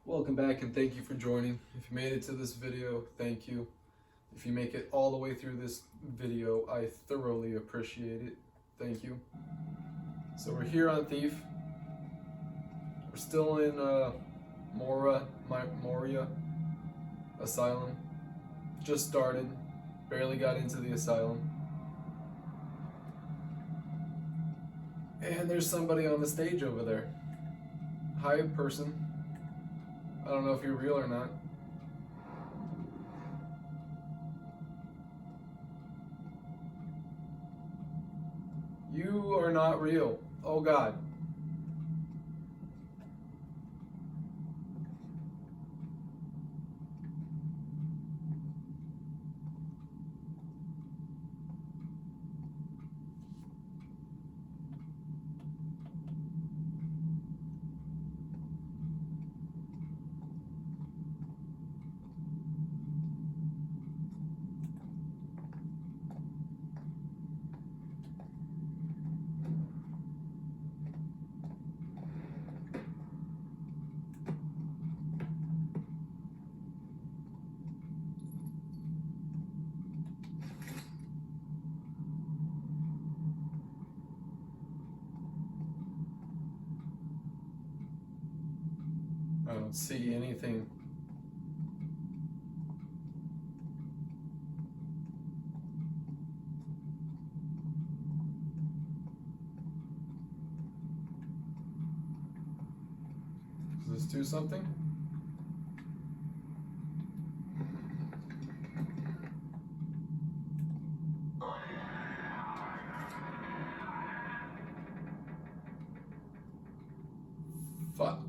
Welcome back and thank you for joining. If you made it to this video, thank you. If you make it all the way through this video, I thoroughly appreciate it. Thank you. So we're here on Thief. We're still in Moria Asylum. Just started. Barely got into the asylum. And there's somebody on the stage over there. Hi, person. I don't know if you're real or not. You are not real. Oh God. I don't see anything. Does this do something? Fuck.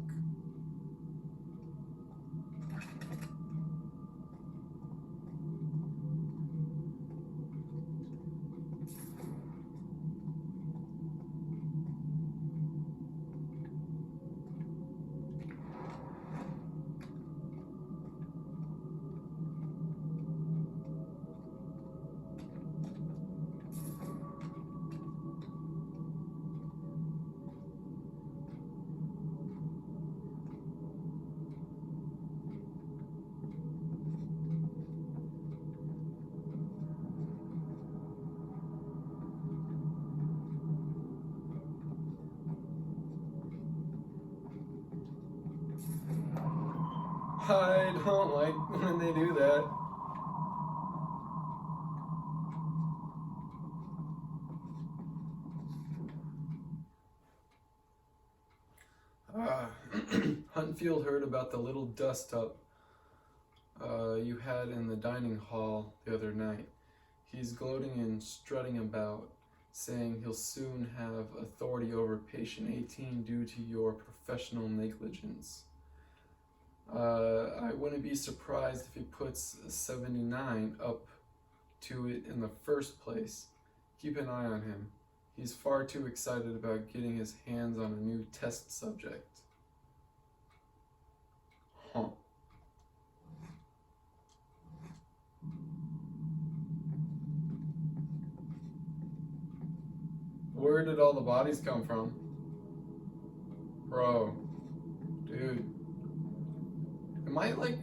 I don't like when they do that. Huntfield heard about the little dust-up you had in the dining hall the other night. He's gloating and strutting about, saying he'll soon have authority over patient 18 due to your professional negligence. I wouldn't be surprised if he puts 79 up to it in the first place. Keep an eye on him. He's far too excited about getting his hands on a new test subject. Huh. Where did all the bodies come from? Bro. Dude. Am I like...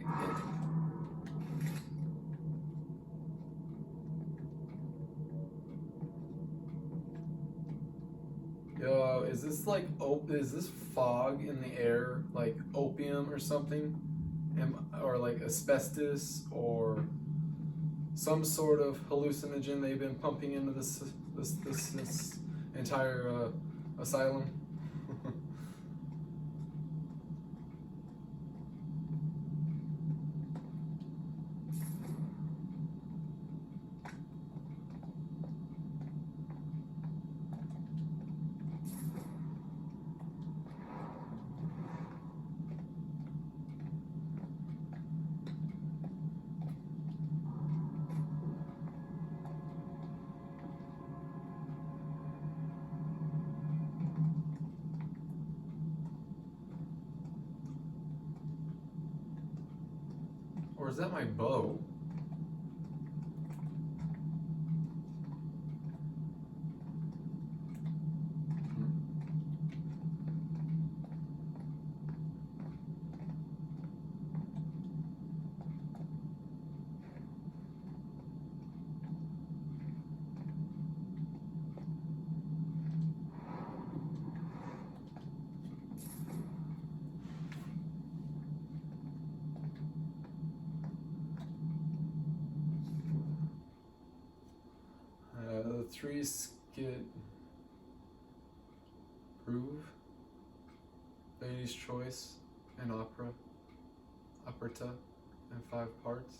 Yo, is this like, is this fog in the air, like opium or something? Or like asbestos or some sort of hallucinogen they've been pumping into this entire asylum? Or is that my bow? 3 skit groove, Lady's Choice, and operetta, and 5 parts.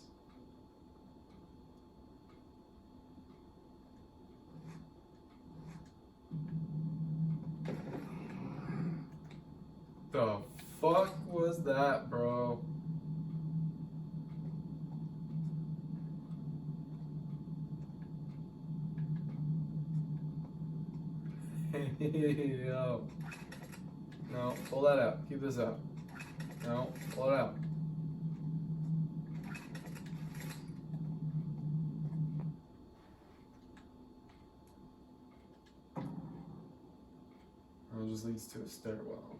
The fuck was that, bro? Yo. No, pull that out. Keep this out. No, pull it out. It just leads to a stairwell.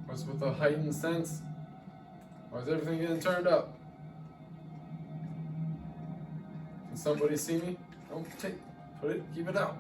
What's with the heightened sense? Why is everything getting turned up? Can somebody see me? Don't keep it out.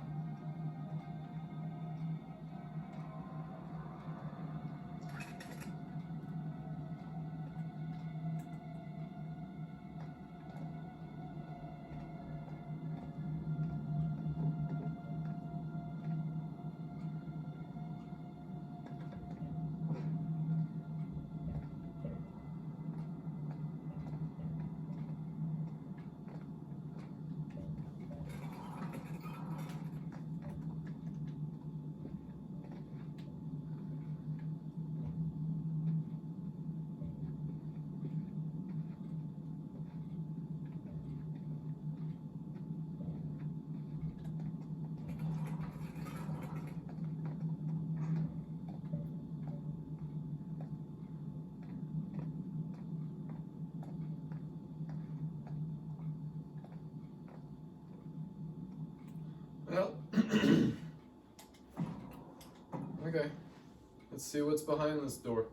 Well, okay. Let's see what's behind this door.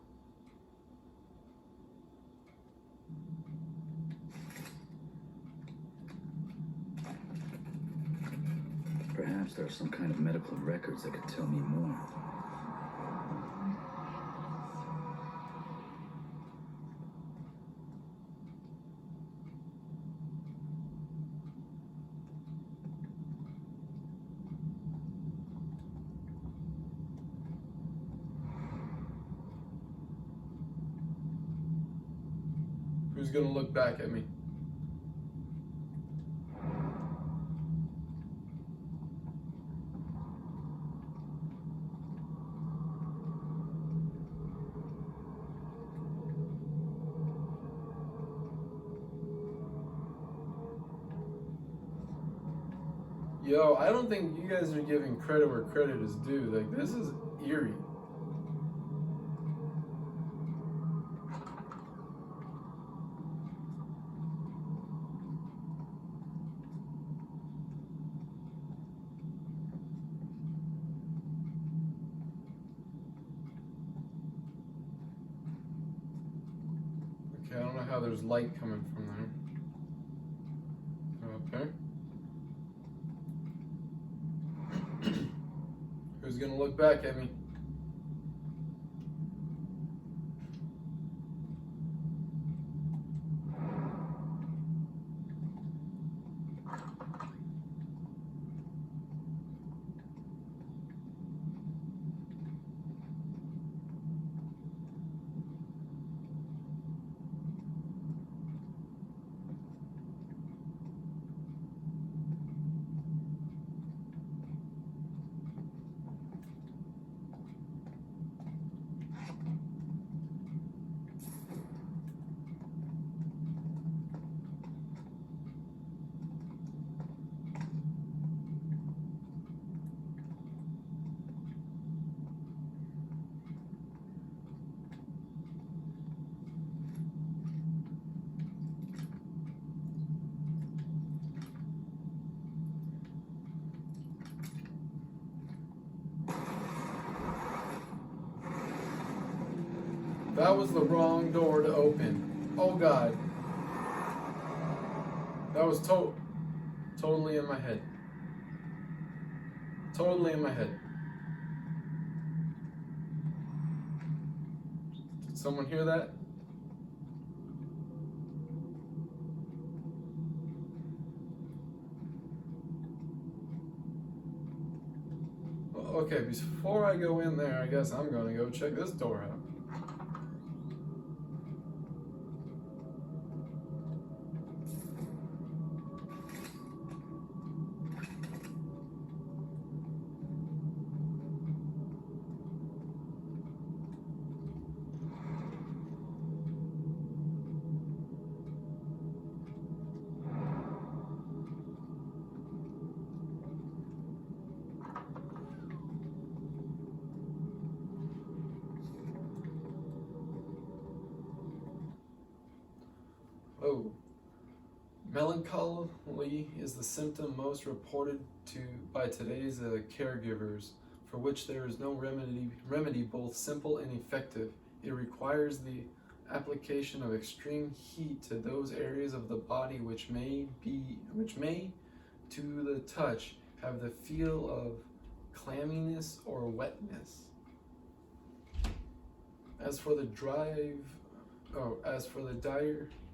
Perhaps there are some kind of medical records that could tell me more. Who's gonna look back at me? Yo, I don't think you guys are giving credit where credit is due. Like, this is eerie. Okay, I don't know how there's light coming from there. Okay. Who's gonna look back at me? That was the wrong door to open. Oh God. That was totally in my head. Totally in my head. Did someone hear that? Okay, before I go in there, I guess I'm gonna go check this door out. Oh. Melancholy is the symptom most reported by today's caregivers, for which there is no remedy both simple and effective. It requires the application of extreme heat to those areas of the body which may, to the touch, have the feel of clamminess or wetness. As for the dire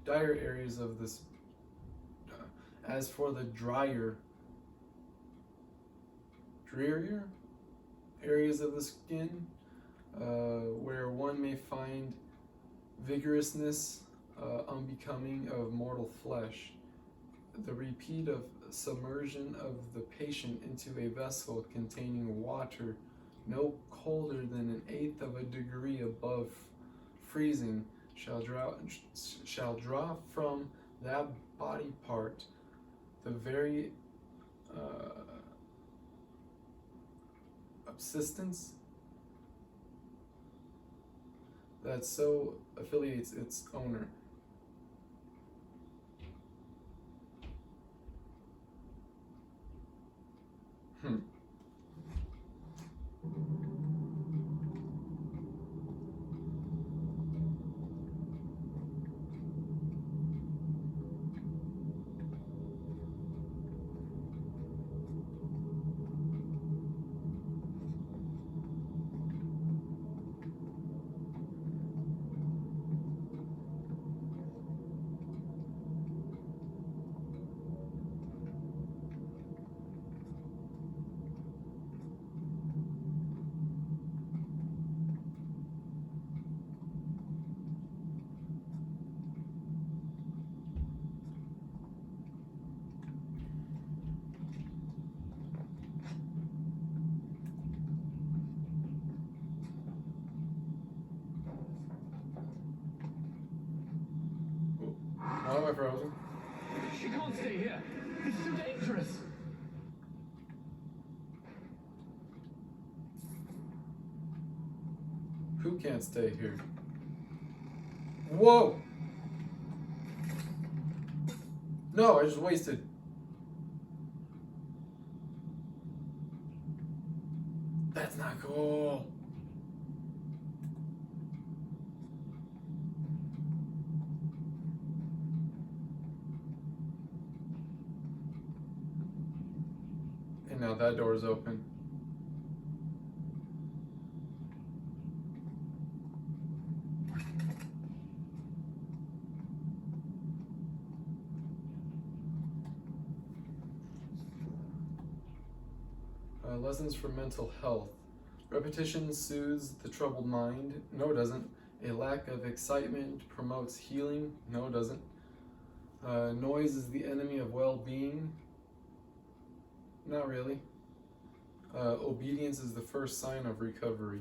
areas of this. As for the drearier areas of the skin, where one may find vigorousness unbecoming of mortal flesh, the repeat of submersion of the patient into a vessel containing water no colder than an eighth of a degree above freezing shall draw from that body part the very subsistence that so affiliates its owner. Why am I frozen? She can't stay here. It's too dangerous. Who can't stay here? Whoa! No, I just wasted. That's not cool. And now that door is open. Lessons for mental health. Repetition soothes the troubled mind. No, it doesn't. A lack of excitement promotes healing. No, it doesn't. Noise is the enemy of well-being. Not really. Obedience is the first sign of recovery.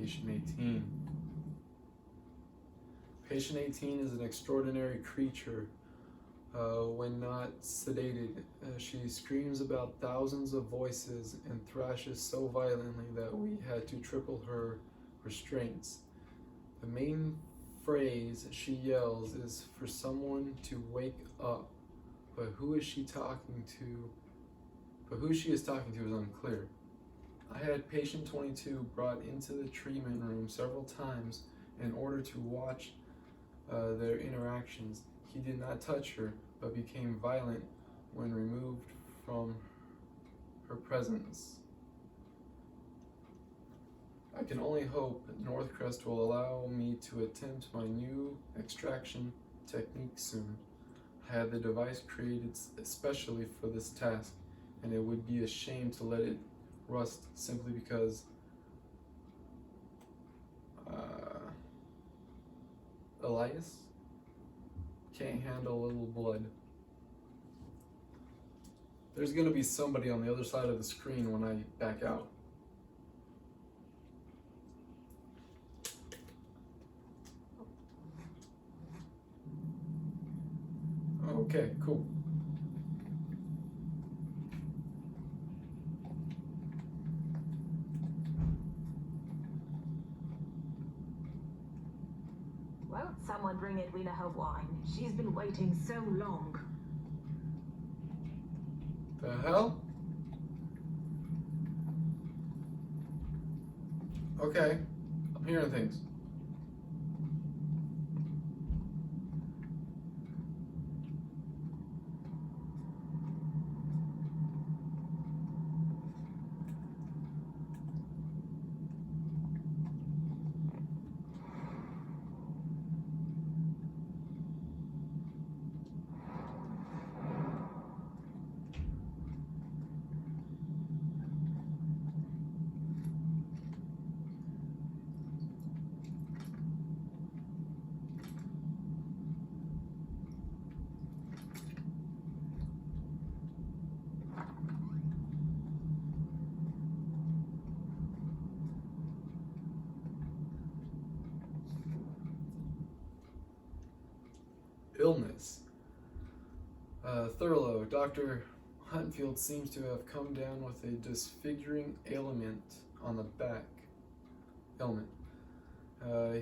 Patient 18. Patient 18 is an extraordinary creature When not sedated, she screams about thousands of voices and thrashes so violently that we had to triple her restraints. The main phrase she yells is for someone to wake up, but who she is talking to is unclear. I had patient 22 brought into the treatment room several times in order to watch their interactions. He did not touch her, but became violent when removed from her presence. I can only hope Northcrest will allow me to attempt my new extraction technique soon. I had the device created especially for this task, and it would be a shame to let it rust simply because Elias can't handle a little blood. There's gonna be somebody on the other side of the screen when I back out. Okay, cool. Won't someone bring Edwina her wine? She's been waiting so long. The hell? Okay, I'm hearing things. Illness. Thurlow, Dr. Huntfield seems to have come down with a disfiguring ailment on the back.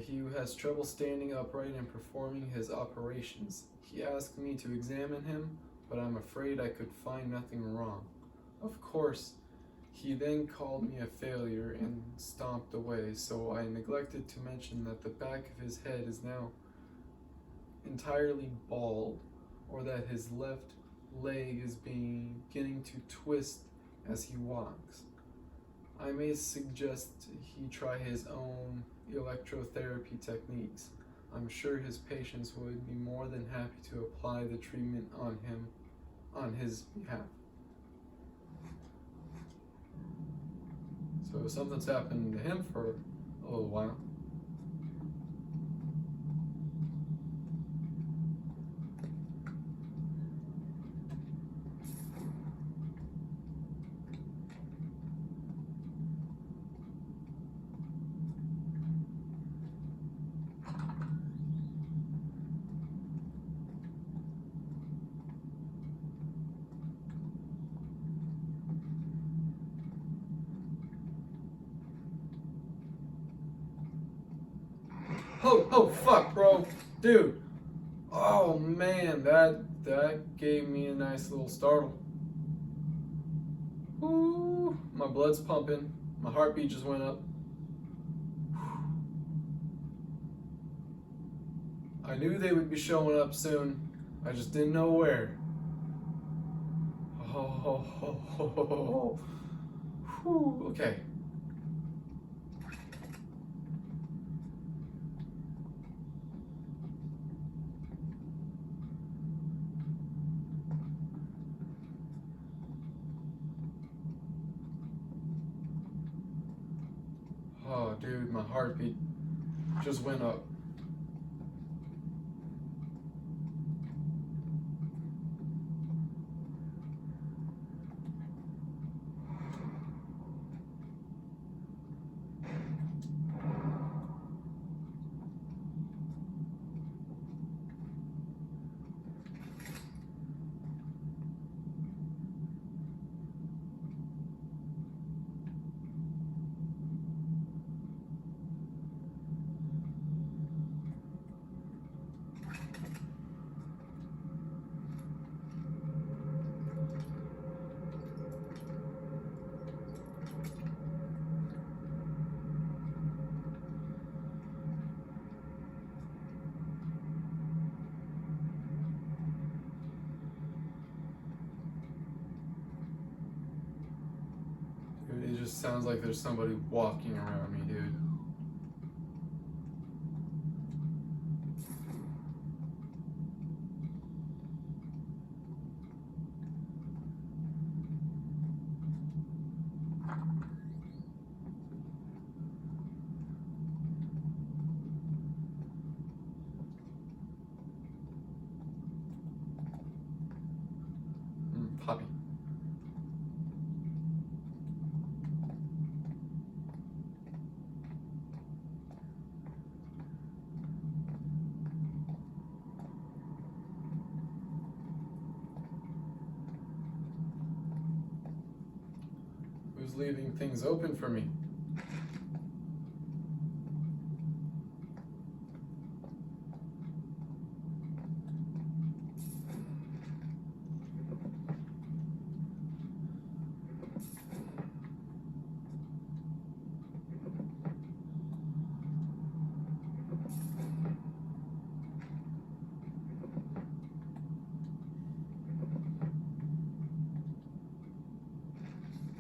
He has trouble standing upright and performing his operations. He asked me to examine him, but I'm afraid I could find nothing wrong. Of course, he then called me a failure and stomped away, so I neglected to mention that the back of his head is now entirely bald, or that his left leg is beginning to twist as he walks. I may suggest he try his own electrotherapy techniques. I'm sure his patients would be more than happy to apply the treatment on his behalf. So something's happened to him for a little while. Oh fuck, bro. Dude. Oh man, that gave me a nice little startle. Ooh, my blood's pumping. My heartbeat just went up. I knew they would be showing up soon. I just didn't know where. Oh. Whew, okay. Oh, dude, my heartbeat just went up. sounds like there's somebody walking around me, dude. Poppy. Who's leaving things open for me?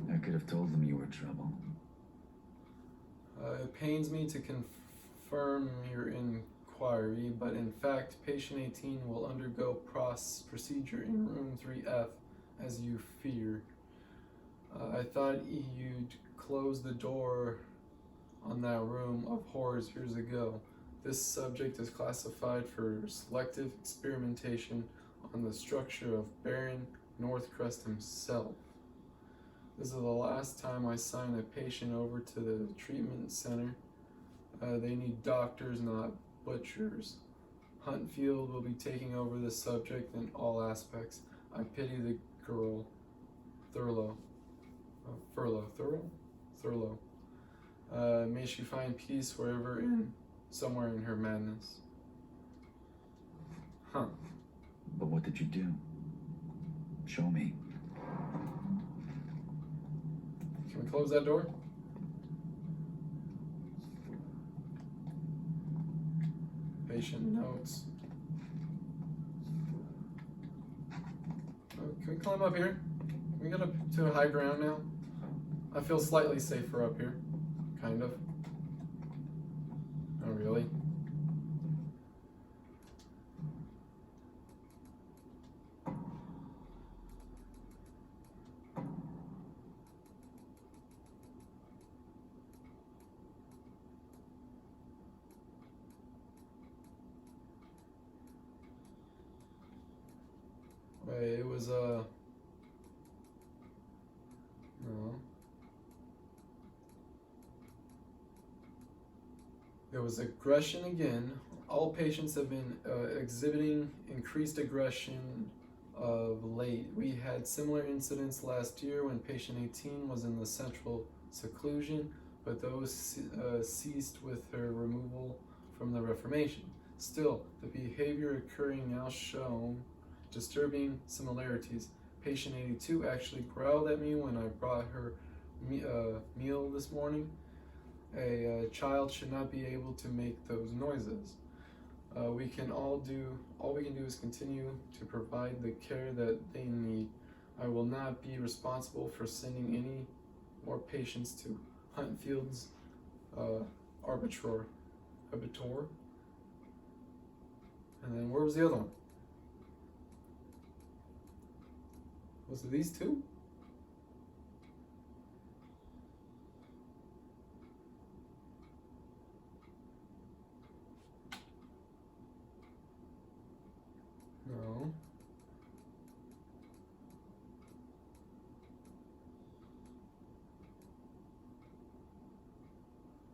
I could have told them you were trouble. It pains me to confirm your inquiry, but in fact, patient 18 will undergo procedure in room 3F, as you fear. I thought you'd close the door on that room of horrors years ago. This subject is classified for selective experimentation on the structure of Baron Northcrest himself. This is the last time I sign a patient over to the treatment center. They need doctors, not butchers. Huntfield will be taking over the subject in all aspects. I pity the girl, Thurlow. Thurlow. May she find peace somewhere in her madness. Huh. But what did you do? Show me. Can we close that door? Patient notes. Oh, can we climb up here? Can we get up to a high ground now? I feel slightly safer up here. Kind of. Not really. Wait, it was no. There was aggression again. All patients have been exhibiting increased aggression of late. We had similar incidents last year when patient 18 was in the central seclusion, but those ceased with her removal from the Reformation. Still, the behavior occurring now shown disturbing similarities. Patient 82 actually growled at me when I brought her meal this morning. A child should not be able to make those noises. All we can do is continue to provide the care that they need. I will not be responsible for sending any more patients to Huntfield's Arbitor. And then where was the other one? Was it these two? No.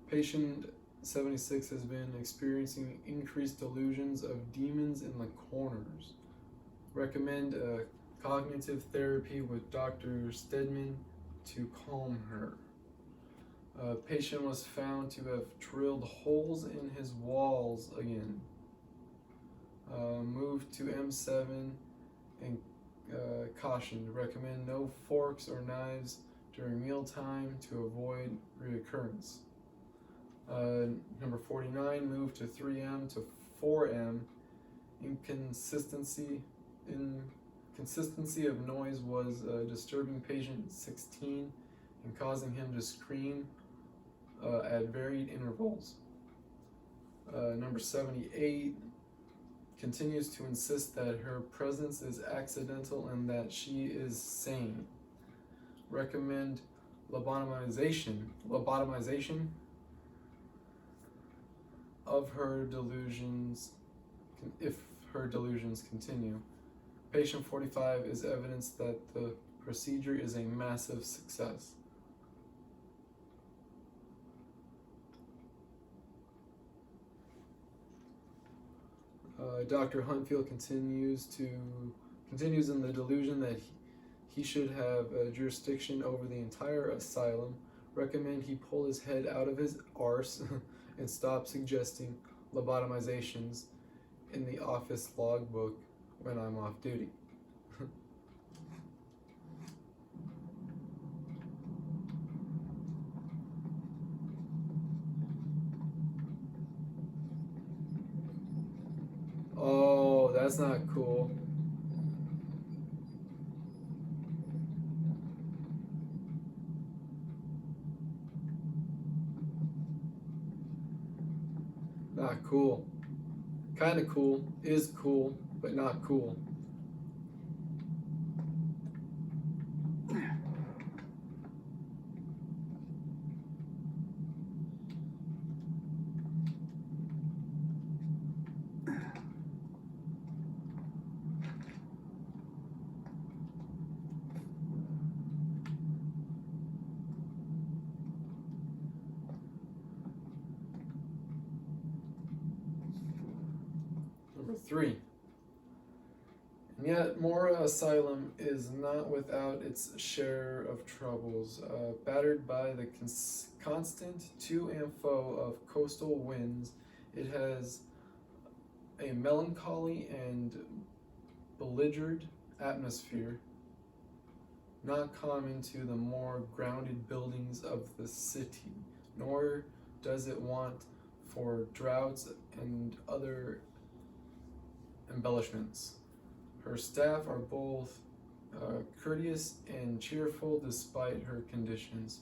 Patient 76 has been experiencing increased delusions of demons in the corners. Recommend cognitive therapy with Dr. Stedman to calm her. Patient was found to have drilled holes in his walls again. Moved to M7 and cautioned. Recommend no forks or knives during mealtime to avoid reoccurrence. Number 49, moved to 3M to 4M. Inconsistency of noise was disturbing patient 16 and causing him to scream at varied intervals. Number 78 continues to insist that her presence is accidental and that she is sane. Recommend lobotomization of her delusions if her delusions continue. Patient 45 is evidence that the procedure is a massive success. Dr. Huntfield continues in the delusion that he should have jurisdiction over the entire asylum. Recommend he pull his head out of his arse and stop suggesting lobotomizations in the office logbook when I'm off duty. Oh, that's not cool. Not cool. Kinda cool, is cool, but not cool. Number 3. And yet, Mora Asylum is not without its share of troubles. Battered by the constant to and fro of coastal winds, it has a melancholy and belligerent atmosphere, not common to the more grounded buildings of the city, nor does it want for draughts and other embellishments. Her staff are both courteous and cheerful despite her conditions,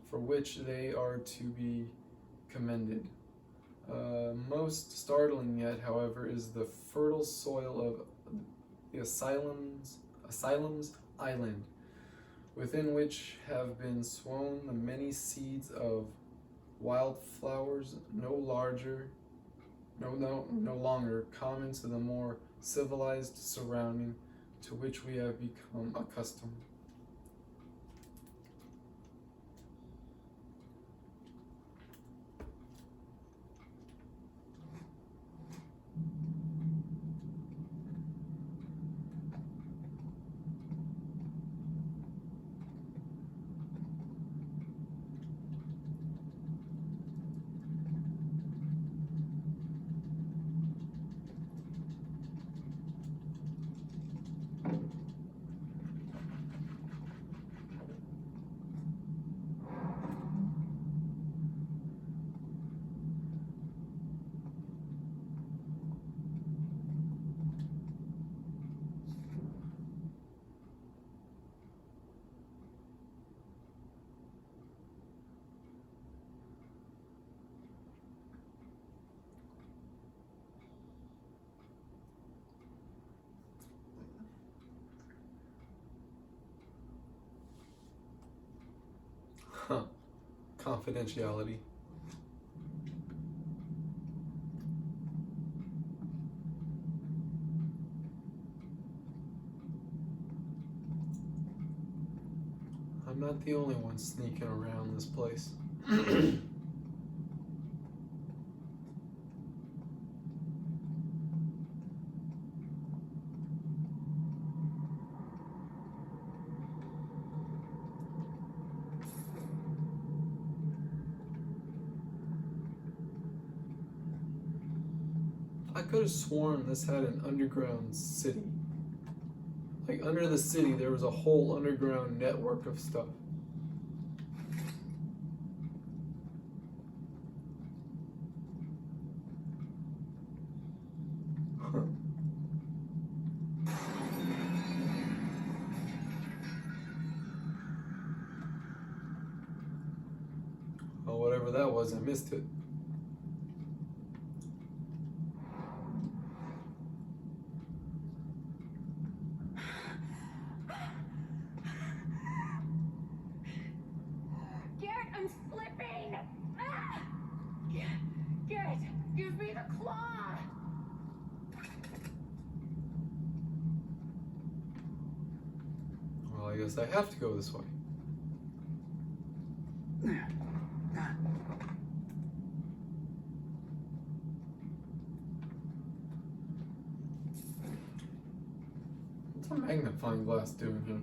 for which they are to be commended. Most startling yet, however, is the fertile soil of the asylum's island, within which have been sown the many seeds of wildflowers no longer common to the more civilized surrounding to which we have become accustomed. Confidentiality. I'm not the only one sneaking around this place. I could have sworn this had an underground city. Like, under the city, there was a whole underground network of stuff. Huh. was. I missed it. Garrett, I'm slipping! Ah! Garrett, give me the claw! Well, I guess I have to go this way. What's a magnifying glass doing here?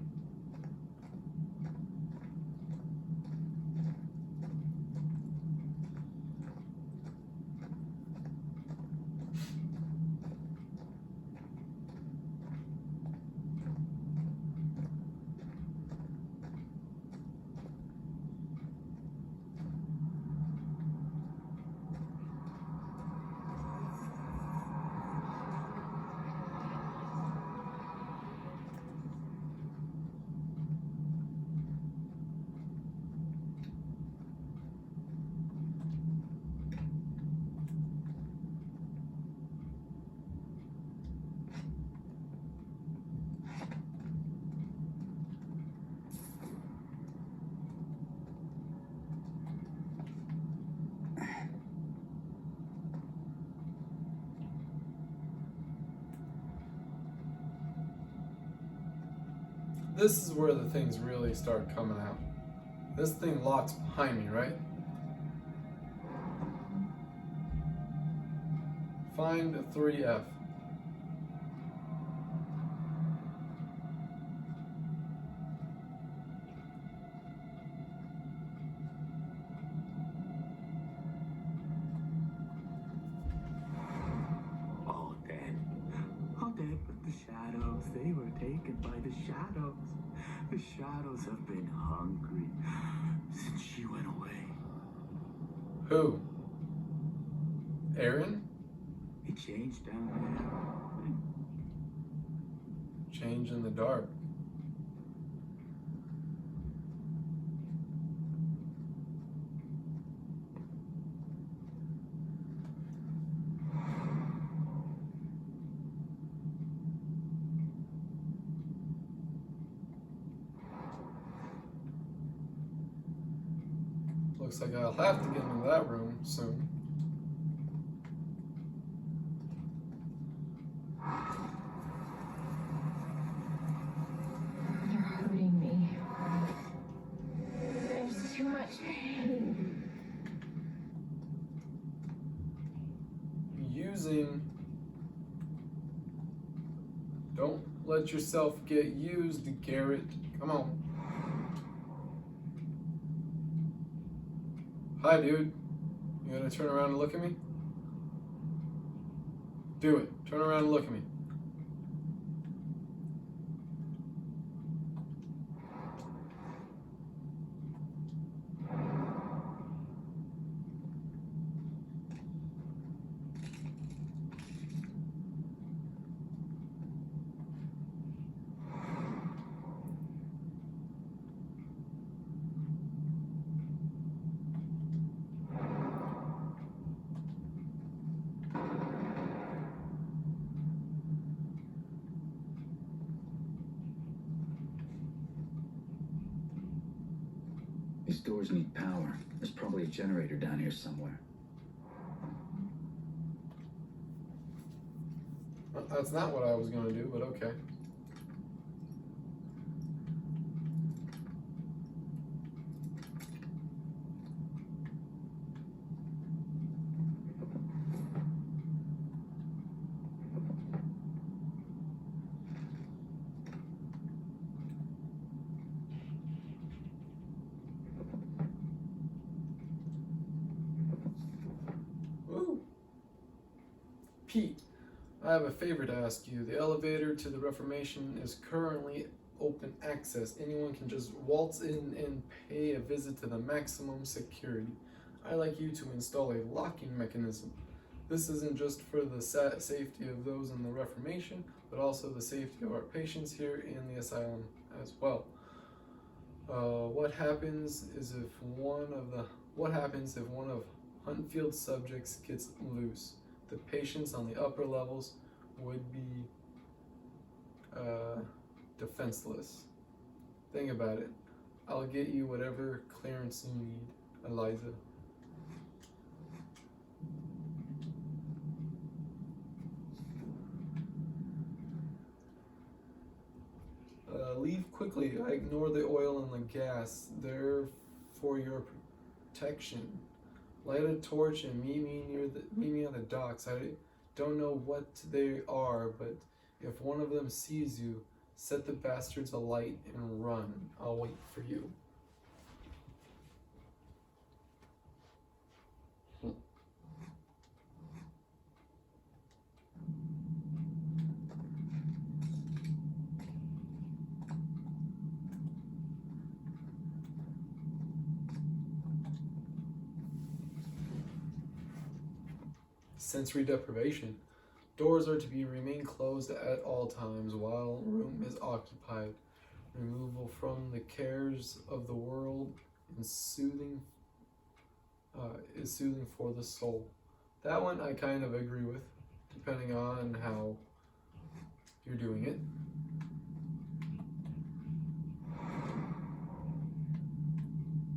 This is where the things really start coming out. This thing locks behind me, right? Find 3F. All dead. All dead but the shadows. They were taken by the shadows. The shadows have been hungry since she went away. Who? Aaron? It changed down there. Change in the dark. Looks like I'll have to get into that room soon. You're hurting me. There's too much pain. Using. Don't let yourself get used, Garrett. Come on. Hi, dude. You gonna turn around and look at me? Do it. Turn around and look at me. These doors need power. There's probably a generator down here somewhere. Well, that's not what I was gonna do, but okay. Ooh. Pete, I have a favor to ask you. The elevator to the Reformation is currently open access. Anyone can just waltz in and pay a visit to the maximum security. I'd like you to install a locking mechanism. This isn't just for the safety of those in the Reformation, but also the safety of our patients here in the asylum as well. What happens is if one of the What happens if one of Huntfield's subjects gets loose? The patients on the upper levels would be defenseless. Think about it. I'll get you whatever clearance you need, Eliza. Leave quickly. I ignore the oil and the gas. They're for your protection. Light a torch and meet me at the docks. I don't know what they are, but if one of them sees you, set the bastards alight and run. I'll wait for you. Sensory deprivation. Doors are to be remain closed at all times while room is occupied. Removal from the cares of the world and soothing is soothing for the soul. That one I kind of agree with, depending on how you're doing it.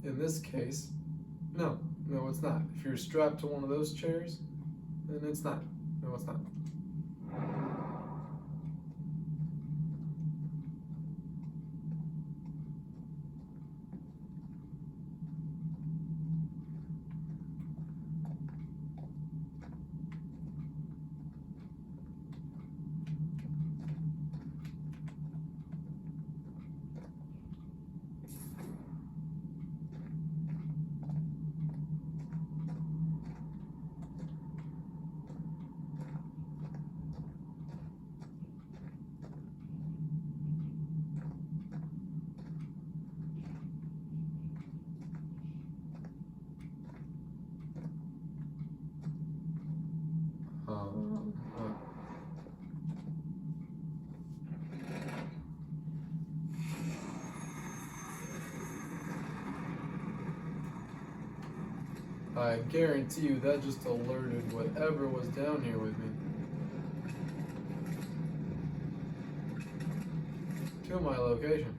In this case, no, it's not. If you're strapped to one of those chairs, then it's not. No, it's not. I guarantee you that just alerted whatever was down here with me to my location.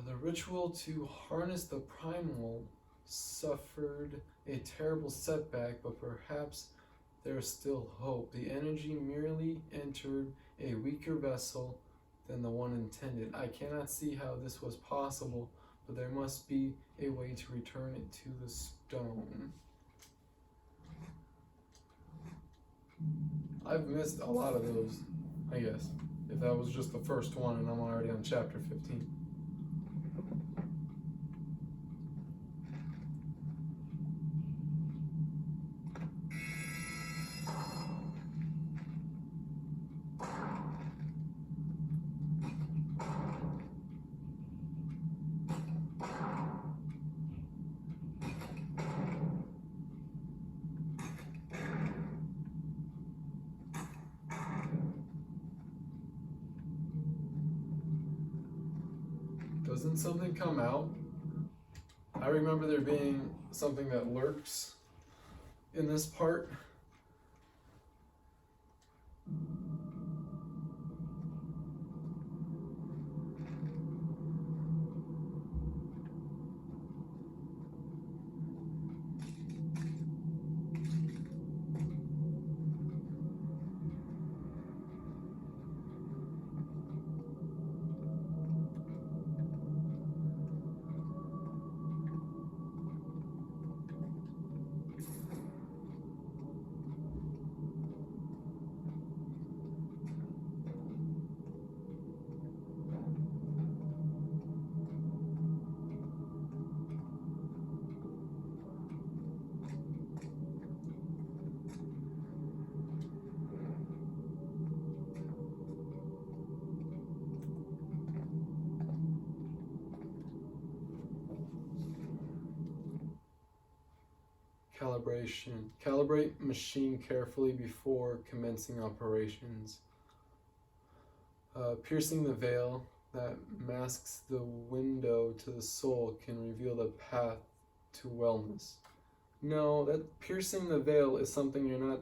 The ritual to harness the primal suffered a terrible setback, but perhaps there's still hope. The energy merely entered a weaker vessel than the one intended. I cannot see how this was possible, but there must be a way to return it to the stone. I've missed a lot of those, I guess, if that was just the first one and I'm already on chapter 15. Doesn't something come out? I remember there being something that lurks in this part. Calibration. Calibrate machine carefully before commencing operations. Piercing the veil that masks the window to the soul can reveal the path to wellness. No, that piercing the veil is something you're not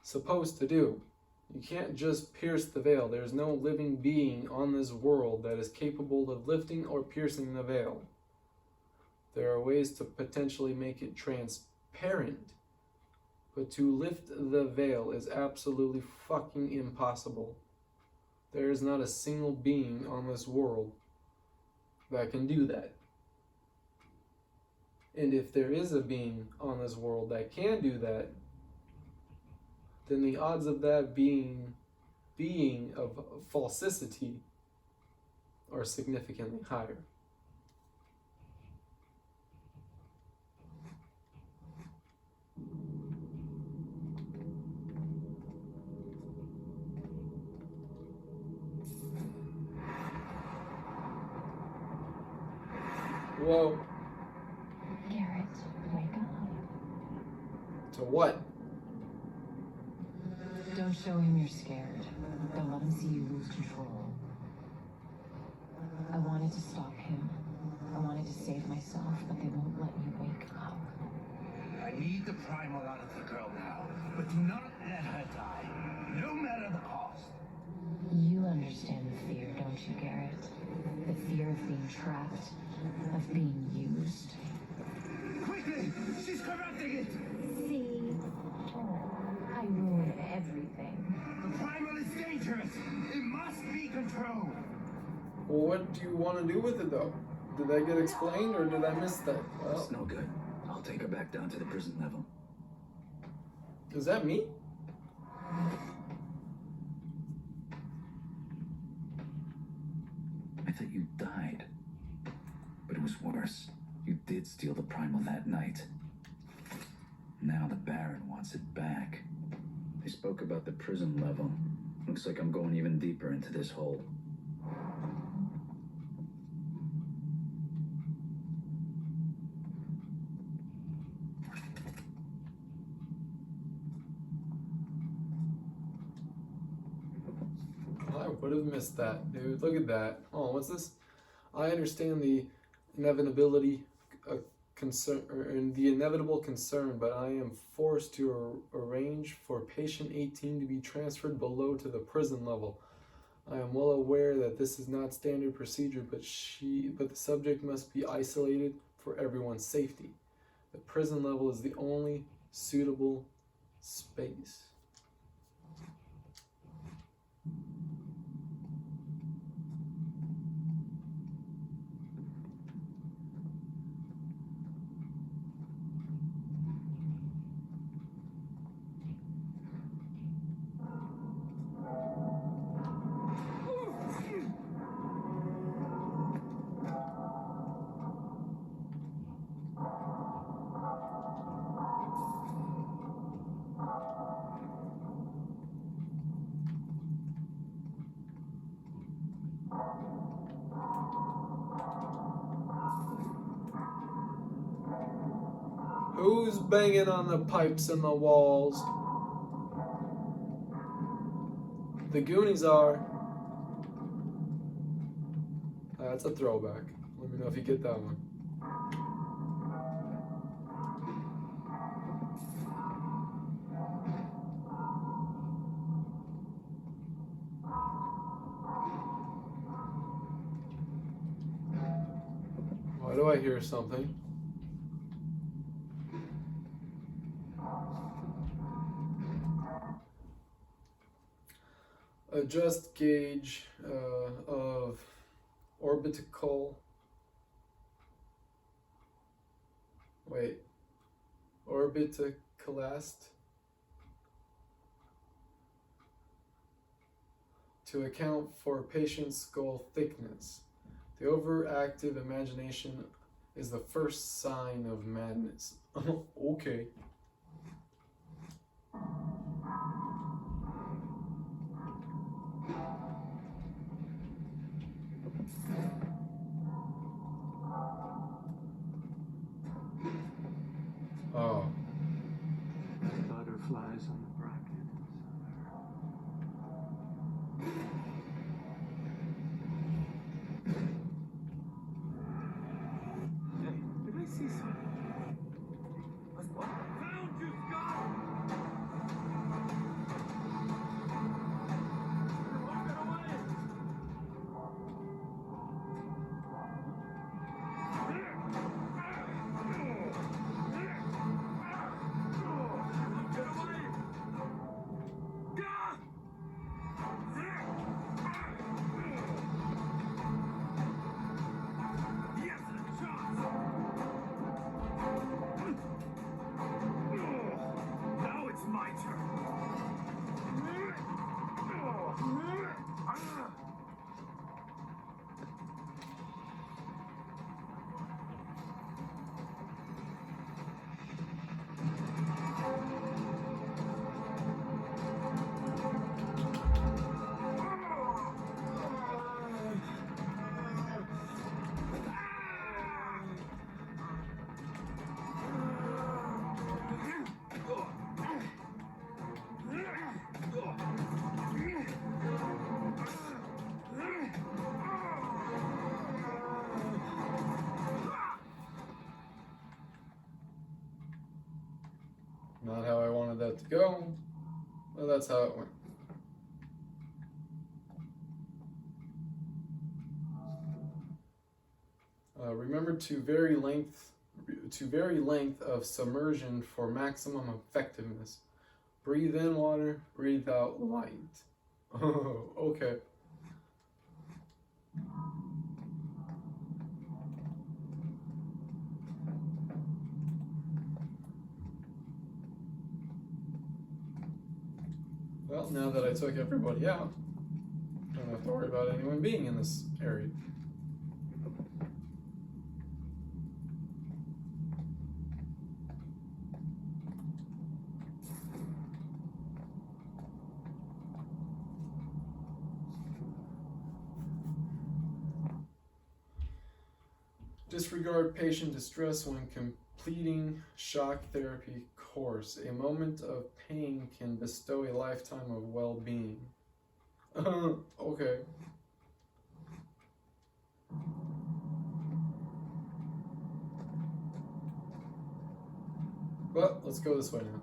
supposed to do. You can't just pierce the veil. There's no living being on this world that is capable of lifting or piercing the veil. There are ways to potentially make it transparent, but to lift the veil is absolutely fucking impossible. There is not a single being on this world that can do that. And if there is a being on this world that can do that, then the odds of that being of falsity are significantly higher. Whoa. Garrett, wake up. To what? Don't show him you're scared. Don't let him see you lose control. I wanted to stop him. I wanted to save myself, but they won't let me wake up. I need the primal out of the girl now, but do not let her die, no matter the cost. You understand the fear, don't you, Garrett? The fear of being trapped, of being used. Quickly! She's corrupting it! See? I ruin everything. The primal is dangerous! It must be controlled! Well, what do you want to do with it, though? Did that get explained, or did I miss that? It's Well, no good. I'll take her back down to the prison level. is that me? I thought you died. But it was worse. You did steal the primal that night. Now the Baron wants it back. They spoke about the prison level. Looks like I'm going even deeper into this hole. I would have missed that, dude. Look at that. Oh, what's this? I understand the inevitability concern, and the inevitable concern, but I am forced to arrange for patient 18 to be transferred below to the prison level. I am well aware that this is not standard procedure, but the subject must be isolated for everyone's safety. The prison level is the only suitable space. Who's banging on the pipes and the walls? The Goonies are. That's a throwback. Let me know if you get that one. Why do I hear something? Adjust gauge of orbital. Wait. Orbitoclast to account for patient's skull thickness. The overactive imagination is the first sign of madness. Okay. Oh. flies on the bracket. Hey, did I see something? What? Found you, Scott! Walk it away! Get away! Gah! Yes, a chance! Now it's my turn. Not how I wanted that to go, but that's how it went. Remember to vary length of submersion for maximum effectiveness. Breathe in water, breathe out light. Oh, okay. Well, now that I took everybody out, I don't have to worry about anyone being in this area. Disregard patient distress when completing shock therapy course. A moment of pain can bestow a lifetime of well-being. Okay. Well, let's go this way now.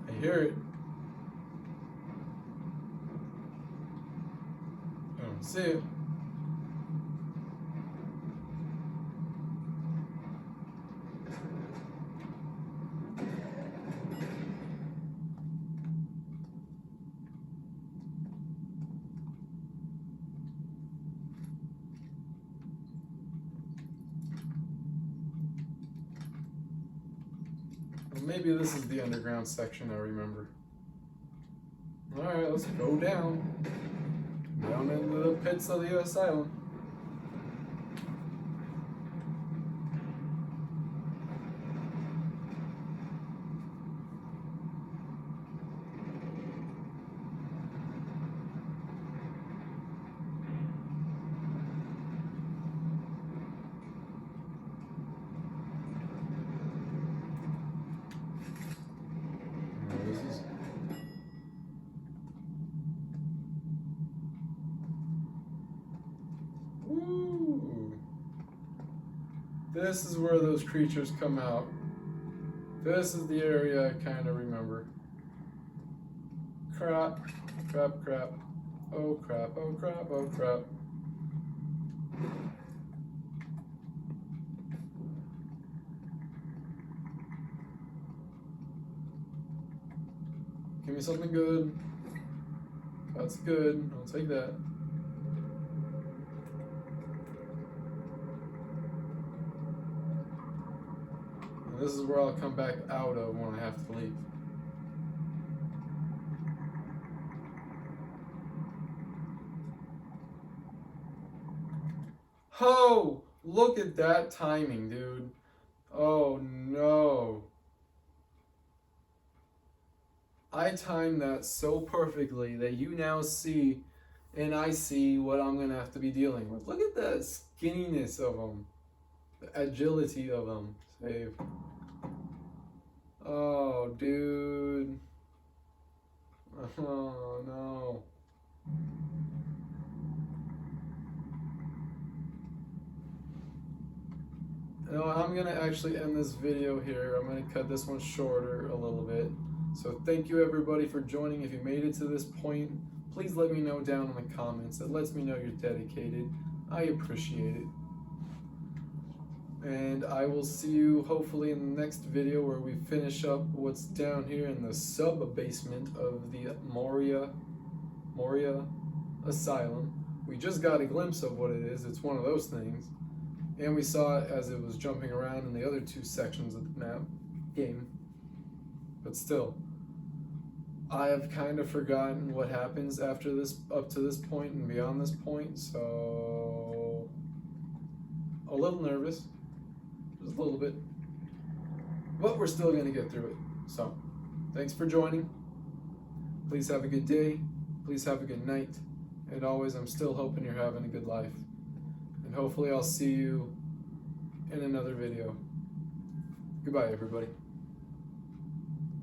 I hear it. I don't see it. Well, maybe this is the underground section I remember. Alright, let's go down. Down into the pits of the asylum. This is where those creatures come out. This is the area I kind of remember. Crap, crap, crap. Oh crap, oh crap, oh crap. Give me something good. That's good, I'll take that. This is where I'll come back out of when I have to leave. Oh, look at that timing, dude. Oh no. I timed that so perfectly that you now see and I see what I'm going to have to be dealing with. Look at the skinniness of them. The agility of them. Save. Oh, dude. Oh, no. You know, I'm going to actually end this video here. I'm going to cut this one shorter a little bit. So thank you everybody for joining. If you made it to this point, please let me know down in the comments. It lets me know you're dedicated. I appreciate it. And I will see you hopefully in the next video where we finish up what's down here in the sub-basement of the Moria Asylum. We just got a glimpse of what it is. It's one of those things. And we saw it as it was jumping around in the other two sections of the map game. But still, I have kind of forgotten what happens after this, up to this point and beyond this point, so a little nervous, just a little bit, but we're still going to get through it. So, thanks for joining. Please have a good day. Please have a good night. And always, I'm still hoping you're having a good life. And hopefully I'll see you in another video. Goodbye, everybody.